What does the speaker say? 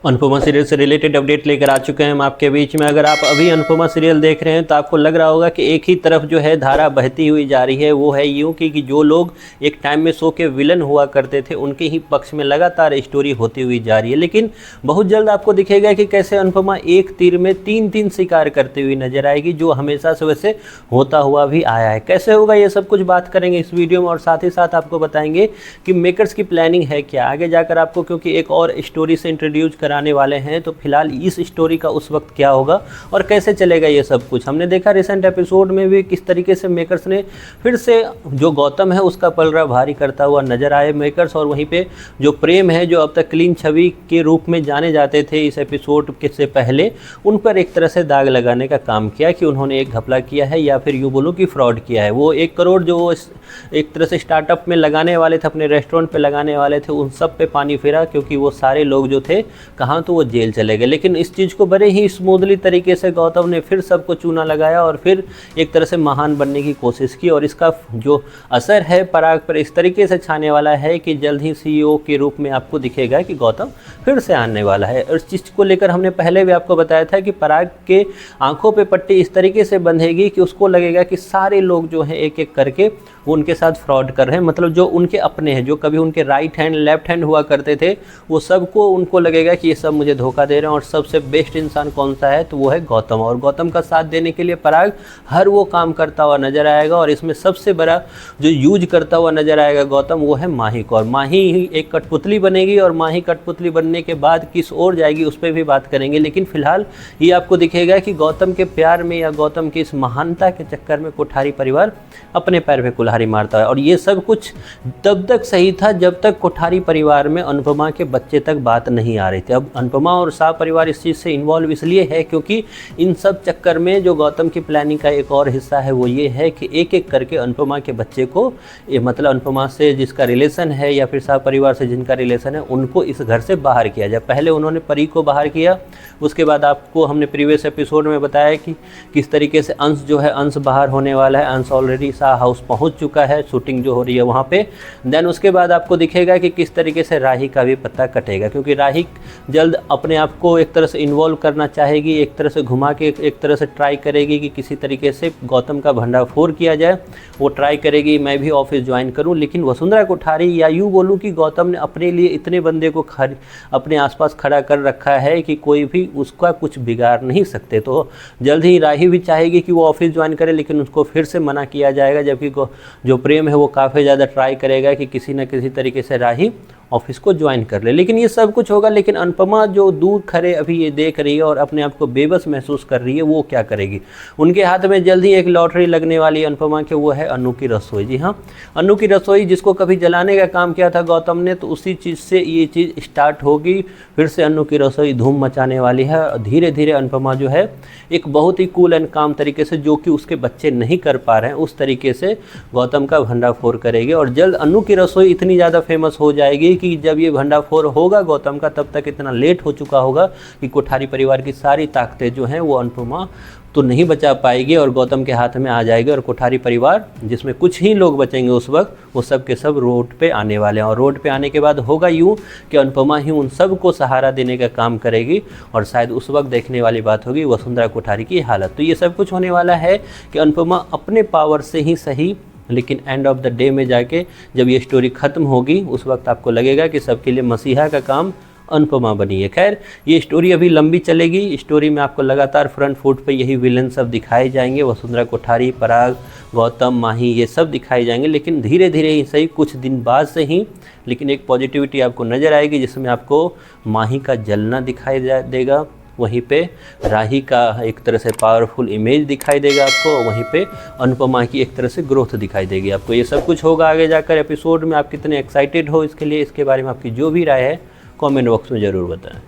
Anupama serial से related update लेकर आ चुके हैं हम आपके बीच में। अगर आप अभी अनुपमा सीरियल देख रहे हैं तो आपको लग रहा होगा कि एक ही तरफ जो है धारा बहती हुई जा रही है, वो है यूँ कि जो लोग एक टाइम में शो के विलन हुआ करते थे उनके ही पक्ष में लगातार स्टोरी होती हुई जा रही है। लेकिन बहुत जल्द आपको दिखेगा कि कैसे अनुपमा एक तीर में तीन शिकार करती हुई नजर आएगी, जो हमेशा से वैसे होता हुआ भी आया है। कैसे होगा ये सब कुछ बात करेंगे इस वीडियो में, और साथ ही साथ आपको बताएंगे कि मेकर्स की प्लानिंग है क्या आगे जाकर आपको, क्योंकि एक और स्टोरी से इंट्रोड्यूस कराने वाले हैं। तो फिलहाल इस स्टोरी का उस वक्त क्या होगा और कैसे चलेगा ये सब कुछ हमने देखा रिसेंट एपिसोड में भी, किस तरीके से मेकर्स ने फिर से जो गौतम है उसका पलड़ा भारी करता हुआ नजर आए मेकर्स। और वहीं पे जो प्रेम है, जो अब तक क्लीन छवि के रूप में जाने जाते थे इस एपिसोड के से पहले, उन पर एक तरह से दाग लगाने का काम किया कि उन्होंने एक घपला किया है या फिर यूँ बोलूँ कि फ्रॉड किया है। वो 1 करोड़ जो एक तरह से स्टार्टअप में लगाने वाले थे, अपने रेस्टोरेंट पे लगाने वाले थे, उन सब पे पानी फिरा, क्योंकि वो सारे लोग जो थे कहाँ तो वो जेल चले गए। लेकिन इस चीज़ को बड़े ही स्मूथली तरीके से गौतम ने फिर सबको चूना लगाया और फिर एक तरह से महान बनने की कोशिश की। और इसका जो असर है पराग पर इस तरीके से छाने वाला है कि जल्द ही CEO के रूप में आपको दिखेगा कि गौतम फिर से आने वाला है। और इस चीज़ को लेकर हमने पहले भी आपको बताया था कि पराग के आंखों पे पट्टी इस तरीके से बंधेगी कि उसको लगेगा कि सारे लोग जो हैं एक एक करके वो उनके साथ फ्रॉड कर रहे हैं। मतलब जो उनके अपने हैं, जो कभी उनके राइट हैंड लेफ्ट हैंड हुआ करते थे, वो सबको उनको लगेगा कि ये सब मुझे धोखा दे रहे हैं। और सबसे बेस्ट इंसान कौन सा है तो वो है गौतम। और गौतम का साथ देने के लिए पराग हर वो काम करता हुआ नजर आएगा। और इसमें सबसे बड़ा जो यूज करता हुआ नजर आएगा गौतम, वो है माही को। और माही ही एक कठपुतली बनेगी, और माही कठपुतली बनने के बाद किस ओर जाएगी उस पर भी बात करेंगे। लेकिन फिलहाल ये आपको दिखेगा कि गौतम के प्यार में या गौतम की इस महानता के चक्कर में कोठारी परिवार अपने पैर पे कुल्हाड़ी मारता है। और ये सब कुछ तब तक सही था जब तक कोठारी परिवार में अनुपमा के बच्चे तक बात नहीं आ रही थी। अब अनुपमा और शाह परिवार इस चीज़ से इन्वॉल्व इसलिए है क्योंकि इन सब चक्कर में जो गौतम की प्लानिंग का एक और हिस्सा है वो ये है कि एक एक करके अनुपमा के बच्चे को, मतलब अनुपमा से जिसका रिलेशन है या फिर शाह परिवार से जिनका रिलेशन है, उनको इस घर से बाहर किया जाए। पहले उन्होंने परी को बाहर किया, उसके बाद आपको हमने प्रीवियस एपिसोड में बताया कि किस तरीके से अंश जो है, अंश बाहर होने वाला है। अंश ऑलरेडी शाह हाउस पहुंच चुका है, शूटिंग जो हो रही है वहाँ पे। देन उसके बाद आपको दिखेगा कि किस तरीके से राही का भी पत्ता कटेगा, क्योंकि राही जल्द अपने आप को एक तरह से इन्वॉल्व करना चाहेगी, एक तरह से घुमा के एक तरह से ट्राई करेगी कि किसी तरीके से गौतम का भंडाफोड़ किया जाए। वो ट्राई करेगी मैं भी ऑफिस ज्वाइन करूँ। लेकिन वसुंधरा कोठारी, या यूँ बोलूँ कि गौतम ने अपने लिए इतने बंदे को अपने आसपास खड़ा कर रखा है कि कोई भी उसका कुछ बिगाड़ नहीं सकते। तो जल्द ही राही भी चाहेगी कि वो ऑफिस ज्वाइन करे, लेकिन उसको फिर से मना किया जाएगा। जबकि जो प्रेम है वो काफ़ी ज़्यादा ट्राई करेगा कि किसी न किसी तरीके से राही ऑफिस को ज्वाइन कर ले। लेकिन ये सब कुछ होगा। लेकिन अनुपमा जो दूर खड़े अभी ये देख रही है और अपने आप को बेबस महसूस कर रही है, वो क्या करेगी। उनके हाथ में जल्द ही एक लॉटरी लगने वाली है अनुपमा के, वो है अनु की रसोई। जी हाँ, अनु की रसोई, जिसको कभी जलाने का काम किया था गौतम ने, तो उसी चीज़ से ये चीज़ स्टार्ट होगी। फिर से अनु की रसोई धूम मचाने वाली है। धीरे धीरे अनुपमा जो है एक बहुत ही कूल एंड काम तरीके से, जो कि उसके बच्चे नहीं कर पा रहे हैं, उस तरीके से गौतम का भंडाफोड़ करेगी। और जल्द अनु की रसोई इतनी ज़्यादा फेमस हो जाएगी कि जब ये भंडाफोड़ होगा गौतम का, तब तक इतना लेट हो चुका होगा कि कोठारी परिवार की सारी ताकतें जो हैं वो अनुपमा तो नहीं बचा पाएगी और गौतम के हाथ में आ जाएगी। और कोठारी परिवार, जिसमें कुछ ही लोग बचेंगे उस वक्त, वो सब के सब रोड पे आने वाले हैं। और रोड पे आने के बाद होगा यूँ कि अनुपमा ही उन सब को सहारा देने का काम करेगी। और शायद उस वक्त देखने वाली बात होगी वसुंधरा कोठारी की हालत। तो ये सब कुछ होने वाला है कि अनुपमा अपने पावर से ही सही, लेकिन एंड ऑफ द डे में जाके जब ये स्टोरी ख़त्म होगी उस वक्त आपको लगेगा कि सबके लिए मसीहा का काम अनुपमा बनी है। खैर, ये स्टोरी अभी लंबी चलेगी। स्टोरी में आपको लगातार फ्रंट फुट पे यही विलन सब दिखाए जाएंगे, वसुंधरा कोठारी, पराग, गौतम, माही, ये सब दिखाए जाएंगे। लेकिन धीरे धीरे ही सही, कुछ दिन बाद से ही, लेकिन एक पॉजिटिविटी आपको नज़र आएगी, जिसमें आपको माही का जलना दिखाई देगा। वहीं पे राही का एक तरह से पावरफुल इमेज दिखाई देगा आपको। वहीं पे अनुपमा की एक तरह से ग्रोथ दिखाई देगी आपको। ये सब कुछ होगा आगे जाकर एपिसोड में। आप कितने एक्साइटेड हो इसके लिए, इसके बारे में आपकी जो भी राय है कमेंट बॉक्स में ज़रूर बताएं।